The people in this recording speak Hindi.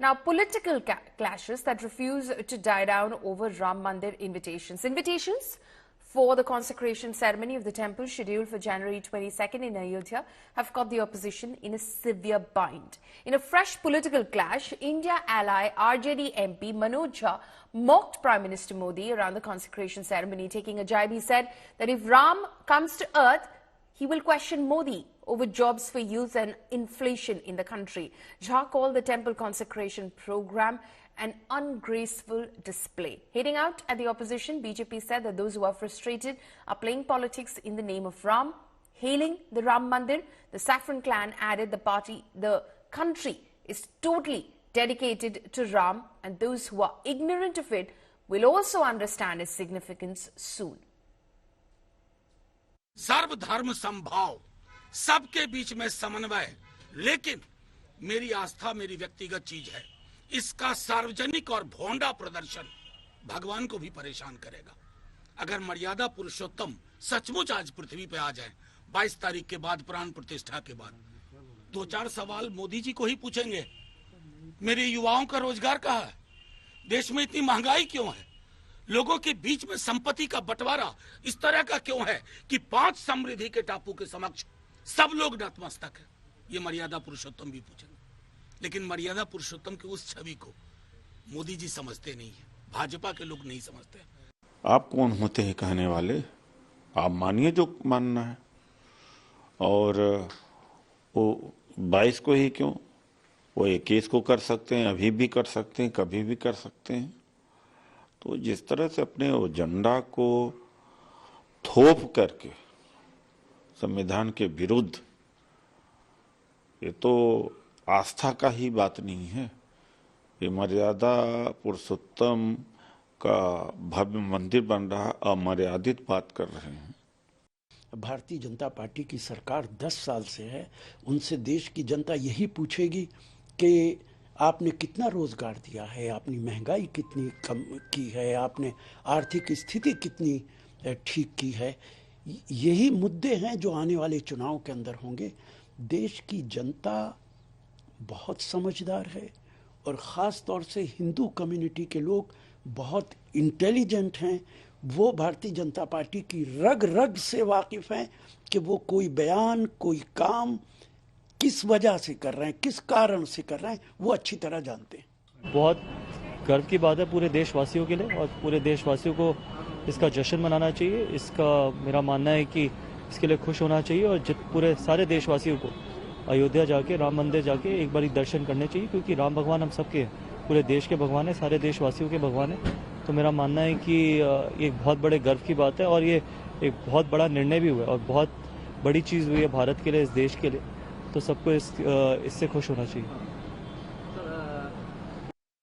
Now, political clashes that refuse to die down over Ram Mandir invitations. Invitations for the consecration ceremony of the temple scheduled for January 22nd in Ayodhya have caught the opposition in a severe bind. In a fresh political clash, India ally RJD MP Manoj Jha mocked Prime Minister Modi around the consecration ceremony. Taking a jibe, he said that if Ram comes to earth, he will question Modi over jobs for youth and inflation in the country. Jha called the temple consecration program an ungraceful display. Hitting out at the opposition, BJP said that those who are frustrated are playing politics in the name of Ram. Hailing the Ram Mandir, the Saffron clan added the country is totally dedicated to Ram, and those who are ignorant of it will also understand its significance soon. सर्वधर्म समभाव, सबके बीच में समन्वय, लेकिन मेरी आस्था मेरी व्यक्तिगत चीज है। इसका सार्वजनिक और भोंडा प्रदर्शन भगवान को भी परेशान करेगा। अगर मर्यादा पुरुषोत्तम सचमुच आज पृथ्वी पे आ जाए 22 तारीख के बाद, प्राण प्रतिष्ठा के बाद, 2-4 सवाल मोदी जी को ही पूछेंगे। मेरे युवाओं का रोजगार कहाँ है? देश में इतनी महंगाई क्यों है? लोगों के बीच में संपत्ति का बंटवारा इस तरह का क्यों है कि 5 समृद्धि के टापू के समक्ष सब लोग नतमस्तक है? ये मर्यादा पुरुषोत्तम भी पूछेंगे। लेकिन मर्यादा पुरुषोत्तम की उस छवि को मोदी जी समझते नहीं है, भाजपा के लोग नहीं समझते। आप कौन होते हैं कहने वाले? आप मानिए जो मानना है। और वो 22 को ही क्यों, वो 21 को कर सकते हैं, अभी भी कर सकते हैं, कभी भी कर सकते हैं। तो जिस तरह से अपने एजेंडा को थोप करके संविधान के विरुद्ध, ये तो आस्था का ही बात नहीं है, ये मर्यादा पुरुषोत्तम का भव्य मंदिर बन रहा, अमर्यादित बात कर रहे हैं। भारतीय जनता पार्टी की सरकार 10 साल से है, उनसे देश की जनता यही पूछेगी कि आपने कितना रोजगार दिया है, आपने महंगाई कितनी कम की है, आपने आर्थिक स्थिति कितनी ठीक की है। यही मुद्दे हैं जो आने वाले चुनाव के अंदर होंगे। देश की जनता बहुत समझदार है और ख़ास तौर से हिंदू कम्युनिटी के लोग बहुत इंटेलिजेंट हैं। वो भारतीय जनता पार्टी की रग रग से वाकिफ़ हैं कि वो कोई बयान, कोई काम किस वजह से कर रहे हैं, किस कारण से कर रहे हैं, वो अच्छी तरह जानते हैं। बहुत गर्व की बात है पूरे देशवासियों के लिए, और पूरे देशवासियों को इसका जश्न मनाना चाहिए। इसका मेरा मानना है कि इसके लिए खुश होना चाहिए और पूरे सारे देशवासियों को अयोध्या जाके, राम मंदिर जाके एक बार दर्शन करने चाहिए, क्योंकि राम भगवान हम सबके, पूरे देश के भगवान है, सारे देशवासियों के भगवान है। तो मेरा मानना है कि ये एक बहुत बड़े गर्व की बात है और ये एक बहुत बड़ा निर्णय भी हुआ है और बहुत बड़ी चीज़ हुई है भारत के लिए, इस देश के लिए। तो सबको इससे खुश होना चाहिए।